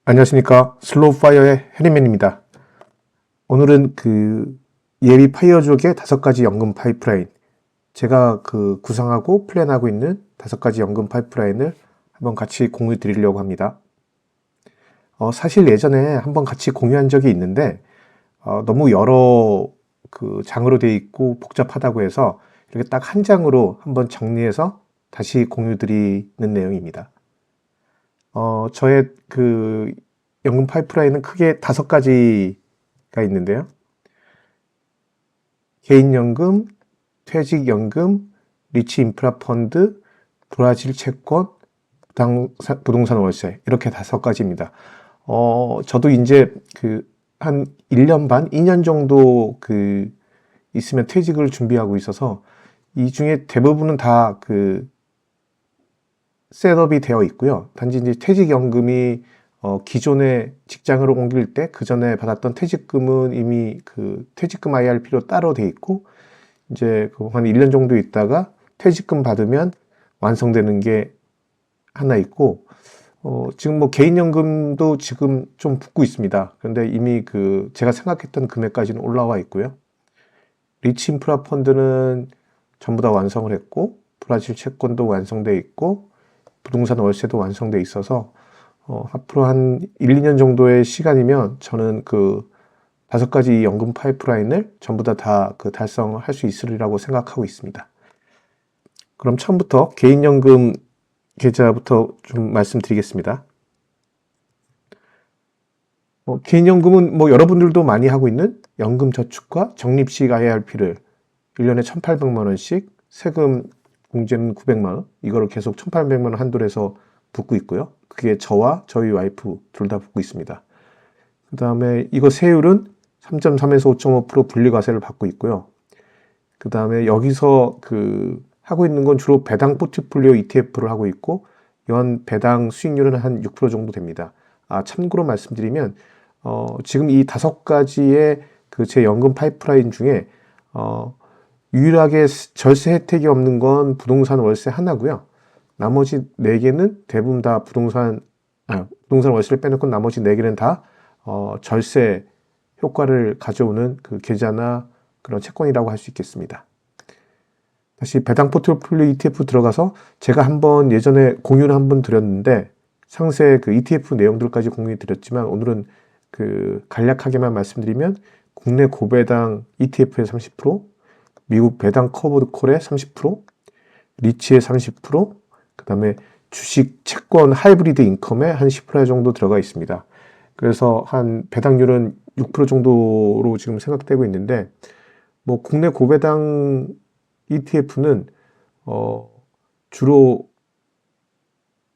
안녕하십니까. 슬로우파이어의 해리맨입니다. 오늘은 예비 파이어족의 5가지 연금 파이프라인, 제가 구상하고 플랜하고 있는 5가지 연금 파이프라인을 한번 같이 공유 드리려고 합니다. 사실 예전에 한번 같이 공유한 적이 있는데 너무 여러 장으로 되어 있고 복잡하다고 해서 이렇게 딱 한 장으로 한번 정리해서 다시 공유 드리는 내용입니다. 저의 연금 파이프라인은 크게 5가지가 있는데요. 개인연금, 퇴직연금, 리치 인프라 펀드, 브라질 채권, 부동산 월세, 이렇게 5가지입니다. 저도 이제 한 1년 반, 2년 정도 있으면 퇴직을 준비하고 있어서 이 중에 대부분은 다 셋업이 되어 있고요. 단지 이제 퇴직연금이 기존의 직장으로 옮길 때 그 전에 받았던 퇴직금은 이미 퇴직금 IRP로 따로 돼 있고, 이제 한 1년 정도 있다가 퇴직금 받으면 완성되는 게 하나 있고, 지금 뭐 개인연금도 지금 좀 붙고 있습니다. 그런데 이미 제가 생각했던 금액까지는 올라와 있고요. 리치 인프라 펀드는 전부 다 완성을 했고, 브라질 채권도 완성돼 있고, 부동산 월세도 완성돼 있어서 앞으로 한 1, 2년 정도의 시간이면 저는 5가지 연금 파이프라인을 전부 다 달성할 수 있으리라고 생각하고 있습니다. 그럼 처음부터 개인연금 계좌부터 좀 말씀드리겠습니다. 개인연금은 뭐 여러분들도 많이 하고 있는 연금저축과 적립식 IRP를 1년에 1,800만 원씩, 세금 공제는 900만 원, 이거를 계속 1,800만 원 한도로 해서 붙고 있고요. 그게 저와 저희 와이프 둘 다 붙고 있습니다. 그 다음에 이거 세율은 3.3에서 5.5% 분리과세를 받고 있고요. 그 다음에 여기서 하고 있는 건 주로 배당 포트폴리오 ETF를 하고 있고, 연 배당 수익률은 한 6% 정도 됩니다. 참고로 말씀드리면 지금 이 5가지의 제 연금 파이프라인 중에 유일하게 절세 혜택이 없는 건 부동산 월세 하나고요. 나머지 4개는 대부분 다 부동산 월세를 빼놓고 나머지 4개는 다 절세 효과를 가져오는 계좌나 그런 채권이라고 할 수 있겠습니다. 다시 배당 포트폴리오 ETF 들어가서 제가 한번 예전에 공유를 한번 드렸는데, 상세 ETF 내용들까지 공유해 드렸지만, 오늘은 간략하게만 말씀드리면 국내 고배당 ETF의 30%, 미국 배당 커버드 콜의 30%, 리치의 30%, 그 다음에 주식, 채권, 하이브리드 인컴에 한 10% 정도 들어가 있습니다. 그래서 한 배당률은 6% 정도로 지금 생각되고 있는데, 뭐 국내 고배당 ETF는 주로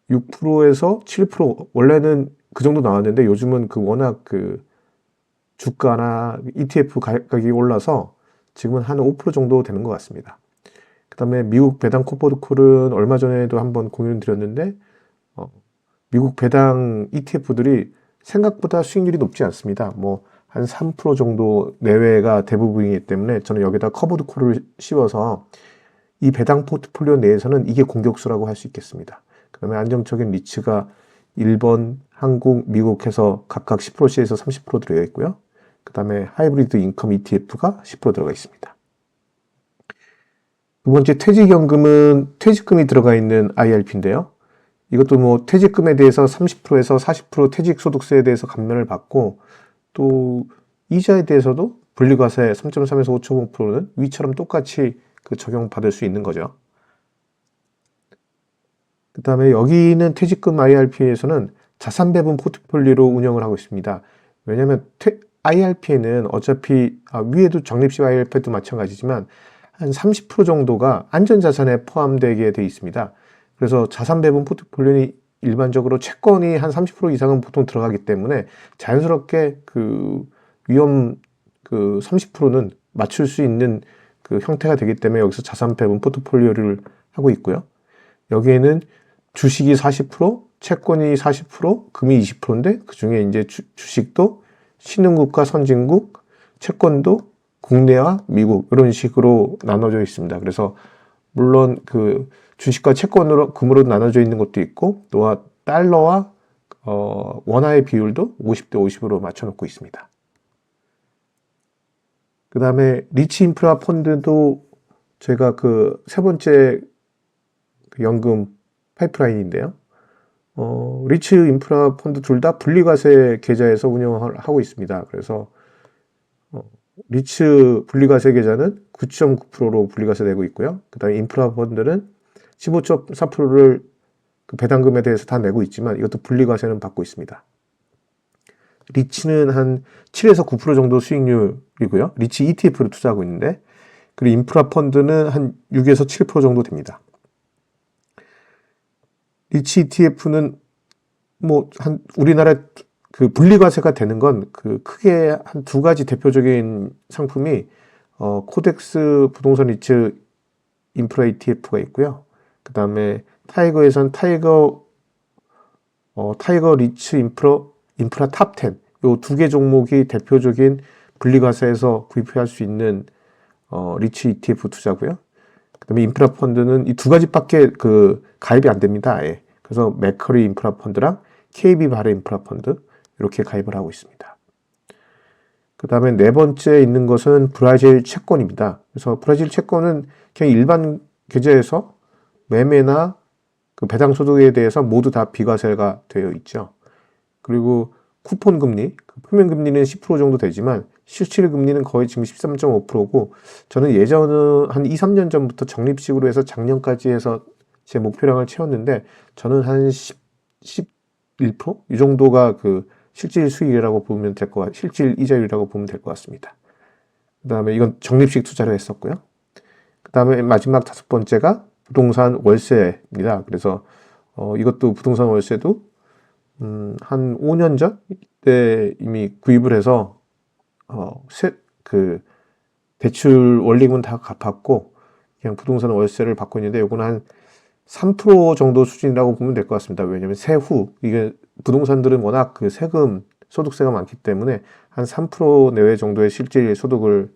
6%에서 7%, 원래는 그 정도 나왔는데 요즘은 워낙 주가나 ETF 가격이 올라서 지금은 한 5% 정도 되는 것 같습니다. 그 다음에 미국 배당 코보드 콜은 얼마 전에도 한번 공유 드렸는데, 미국 배당 ETF들이 생각보다 수익률이 높지 않습니다. 뭐 한 3% 정도 내외가 대부분이기 때문에 저는 여기다 커버드 콜을 씌워서 이 배당 포트폴리오 내에서는 이게 공격수라고 할 수 있겠습니다. 그 다음에 안정적인 리츠가 일본, 한국, 미국 해서 각각 10%씩에서 30% 들어가 있고요. 그 다음에 하이브리드 인컴 ETF가 10% 들어가 있습니다. 두 번째, 퇴직연금은 퇴직금이 들어가 있는 IRP인데요. 이것도 뭐 퇴직금에 대해서 30%에서 40% 퇴직소득세에 대해서 감면을 받고, 또 이자에 대해서도 분리과세 3.3에서 5.5%는 위처럼 똑같이 적용받을 수 있는 거죠. 그 다음에 여기는 퇴직금 IRP에서는 자산 배분 포트폴리오로 운영을 하고 있습니다. 왜냐하면 IRP에는 어차피 위에도 적립식 IRP도 마찬가지지만 한 30% 정도가 안전자산에 포함되게 되어 있습니다. 그래서 자산 배분 포트폴리오는 일반적으로 채권이 한 30% 이상은 보통 들어가기 때문에 자연스럽게 위험 30%는 맞출 수 있는 형태가 되기 때문에 여기서 자산 배분 포트폴리오를 하고 있고요. 여기에는 주식이 40%, 채권이 40%, 금이 20%인데 그 중에 이제 주식도 신흥국과 선진국, 채권도 국내와 미국, 이런 식으로 나눠져 있습니다. 그래서 물론 주식과 채권으로, 금으로 나눠져 있는 것도 있고, 또 달러와 원화의 비율도 50대 50으로 맞춰놓고 있습니다. 그 다음에 리치 인프라 펀드도 제가 그 세 번째 그 연금 파이프라인인데요. 리치 인프라 펀드 둘 다 분리과세 계좌에서 운영을 하고 있습니다. 그래서 리츠 분리과세 계좌는 9.9%로 분리과세 되고 있고요. 그 다음에 인프라 펀드는 15.4%를 그 배당금에 대해서 다 내고 있지만 이것도 분리과세는 받고 있습니다. 리치는 한 7에서 9% 정도 수익률이고요. 리치 ETF로 투자하고 있는데, 그리고 인프라 펀드는 한 6에서 7% 정도 됩니다. 리치 ETF는 뭐 한 우리나라 그 분리과세가 되는 건 그 크게 한 두 가지 대표적인 상품이 코덱스 부동산 리츠 인프라 ETF가 있고요. 그 다음에 타이거에선 타이거 리츠 인프라 탑 10, 요 두 개 종목이 대표적인 분리과세에서 구입할 수 있는 리츠 ETF 투자고요. 그 다음에 인프라 펀드는 이 두 가지밖에 그 가입이 안 됩니다. 아예. 그래서 맥커리 인프라 펀드랑 KB 바레 인프라 펀드 이렇게 가입을 하고 있습니다. 그 다음에 네 번째 있는 것은 브라질 채권입니다. 그래서 브라질 채권은 그냥 일반 계좌에서 매매나 그 배당 소득에 대해서 모두 다 비과세가 되어 있죠. 그리고 쿠폰 금리, 표면 금리는 10% 정도 되지만 실질 금리는 거의 지금 13.5%고, 저는 예전은 한 2, 3년 전부터 적립식으로 해서 작년까지 해서 제 목표량을 채웠는데, 저는 한 11%? 이 정도가 그 실질 수익이라고 보면 될 것 같아요. 실질 이자율이라고 보면 될 것 같습니다. 그 다음에 이건 적립식 투자를 했었고요. 그 다음에 마지막 다섯 번째가 부동산 월세입니다. 그래서 이것도 부동산 월세도 한 5년 전에 이미 구입을 해서 그 대출 원리금은 다 갚았고 그냥 부동산 월세를 받고 있는데, 요거는 한 3% 정도 수준이라고 보면 될 것 같습니다. 왜냐하면 세후, 이게 부동산들은 워낙 그 세금, 소득세가 많기 때문에 한 3% 내외 정도의 실질 소득을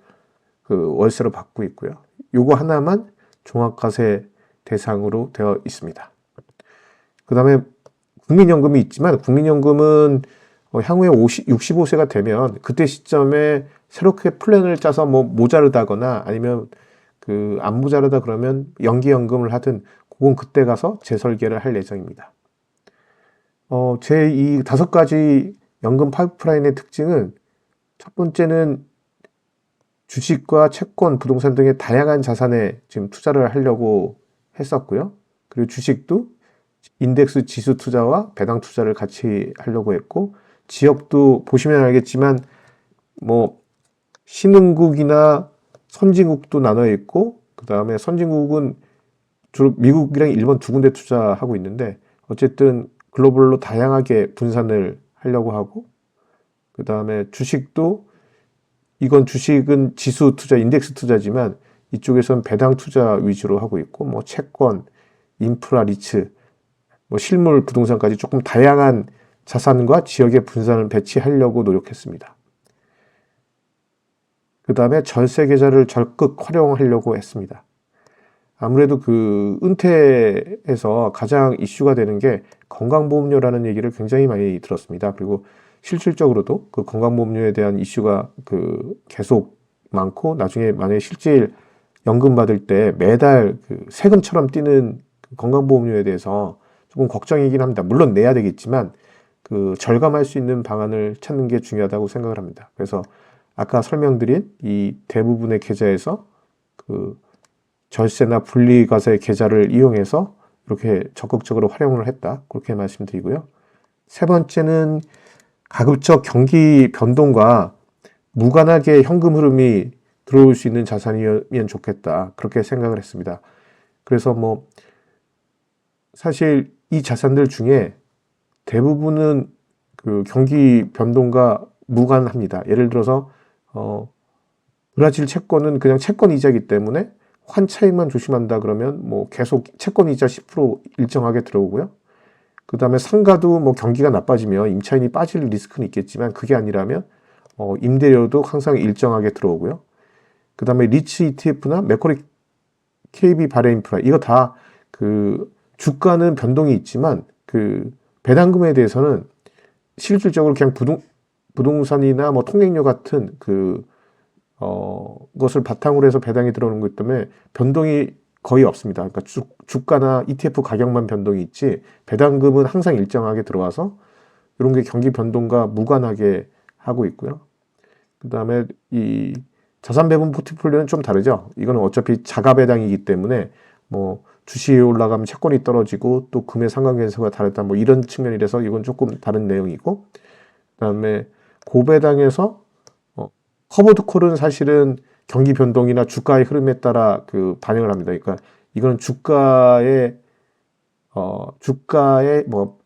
그 월세로 받고 있고요. 요거 하나만 종합과세 대상으로 되어 있습니다. 그 다음에 국민연금이 있지만, 국민연금은 향후에 65세가 되면 그때 시점에 새롭게 플랜을 짜서 뭐 모자르다거나 아니면 그 안 모자르다 그러면 연기연금을 하든 그건 그때 가서 재설계를 할 예정입니다. 제 이 5가지 연금 파이프라인의 특징은, 첫 번째는 주식과 채권, 부동산 등의 다양한 자산에 지금 투자를 하려고 했었고요. 그리고 주식도 인덱스 지수 투자와 배당 투자를 같이 하려고 했고, 지역도 보시면 알겠지만 뭐 신흥국이나 선진국도 나눠 있고, 그 다음에 선진국은 주로 미국이랑 일본 두 군데 투자하고 있는데, 어쨌든 글로벌로 다양하게 분산을 하려고 하고, 그 다음에 주식도 이건 주식은 지수 투자, 인덱스 투자지만 이쪽에서는 배당 투자 위주로 하고 있고, 뭐 채권, 인프라, 리츠, 뭐 실물, 부동산까지 조금 다양한 자산과 지역의 분산을 배치하려고 노력했습니다. 그 다음에 절세 계좌를 적극 활용하려고 했습니다. 아무래도 그 은퇴에서 가장 이슈가 되는 게 건강보험료라는 얘기를 굉장히 많이 들었습니다. 그리고 실질적으로도 그 건강보험료에 대한 이슈가 그 계속 많고, 나중에 만약에 실질 연금 받을 때 매달 그 세금처럼 뛰는 그 건강보험료에 대해서 조금 걱정이긴 합니다. 물론 내야 되겠지만 그 절감할 수 있는 방안을 찾는 게 중요하다고 생각을 합니다. 그래서 아까 설명드린 이 대부분의 계좌에서 그 절세나 분리과세 계좌를 이용해서 이렇게 적극적으로 활용을 했다, 그렇게 말씀드리고요. 세 번째는 가급적 경기 변동과 무관하게 현금 흐름이 들어올 수 있는 자산이면 좋겠다, 그렇게 생각을 했습니다. 그래서 뭐 사실 이 자산들 중에 대부분은 그 경기 변동과 무관합니다. 예를 들어서 브라질 채권은 그냥 채권 이자이기 때문에 환차익만 조심한다 그러면 뭐 계속 채권 이자 10% 일정하게 들어오고요. 그 다음에 상가도 뭐 경기가 나빠지면 임차인이 빠질 리스크는 있겠지만, 그게 아니라면 임대료도 항상 일정하게 들어오고요. 그 다음에 리츠 ETF나 맥쿼리 KB 바레 인프라, 이거 다 그 주가는 변동이 있지만 그 배당금에 대해서는 실질적으로 그냥 부동산이나 뭐 통행료 같은 것을 바탕으로 해서 배당이 들어오는 거기 때문에 변동이 거의 없습니다. 그러니까 주가나 ETF 가격만 변동이 있지 배당금은 항상 일정하게 들어와서 이런 게 경기 변동과 무관하게 하고 있고요. 그 다음에 이 자산 배분 포트폴리오는 좀 다르죠. 이거는 어차피 자가 배당이기 때문에 뭐 주식이 올라가면 채권이 떨어지고 또 금의 상관계수가 다르다 뭐 이런 측면이라서 이건 조금 다른 내용이고, 그 다음에 고배당에서 커버드 콜은 사실은 경기 변동이나 주가의 흐름에 따라 반영을 합니다. 그러니까 이거는 주가의 뭐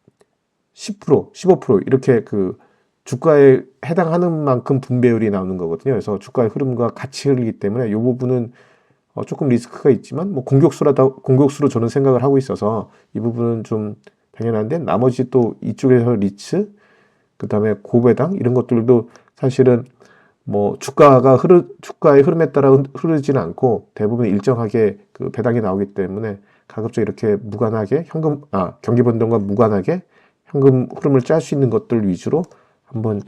10%, 15% 이렇게 주가에 해당하는 만큼 분배율이 나오는 거거든요. 그래서 주가의 흐름과 같이 흐르기 때문에 이 부분은 조금 리스크가 있지만 뭐 공격수로 저는 생각을 하고 있어서 이 부분은 좀 당연한데, 나머지 또 이쪽에서 리츠, 그 다음에 고배당 이런 것들도 사실은 뭐 주가의 흐름에 따라 흐르지는 않고 대부분 일정하게 배당이 나오기 때문에 가급적 이렇게 무관하게 경기 변동과 무관하게 현금 흐름을 짤 수 있는 것들 위주로 한번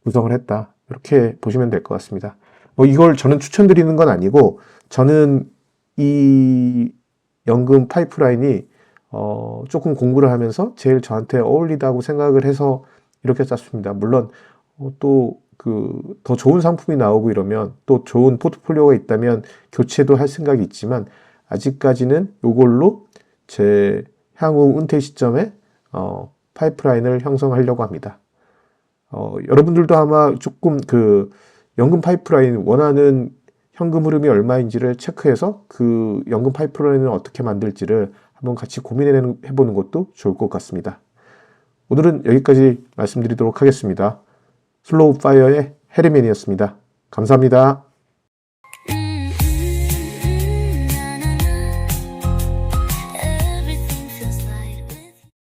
구성을 했다, 이렇게 보시면 될 것 같습니다. 뭐 이걸 저는 추천드리는 건 아니고, 저는 이 연금 파이프라인이 조금 공부를 하면서 제일 저한테 어울리다고 생각을 해서 이렇게 짰습니다. 물론 또 더 좋은 상품이 나오고 이러면, 또 좋은 포트폴리오가 있다면 교체도 할 생각이 있지만, 아직까지는 이걸로 제 향후 은퇴 시점에 파이프라인을 형성하려고 합니다. 여러분들도 아마 조금 연금 파이프라인 원하는 현금 흐름이 얼마인지를 체크해서 연금 파이프라인을 어떻게 만들지를 한번 같이 고민해보는 것도 좋을 것 같습니다. 오늘은 여기까지 말씀드리도록 하겠습니다. 슬로우 파이어의 해리맨이었습니다. 감사합니다.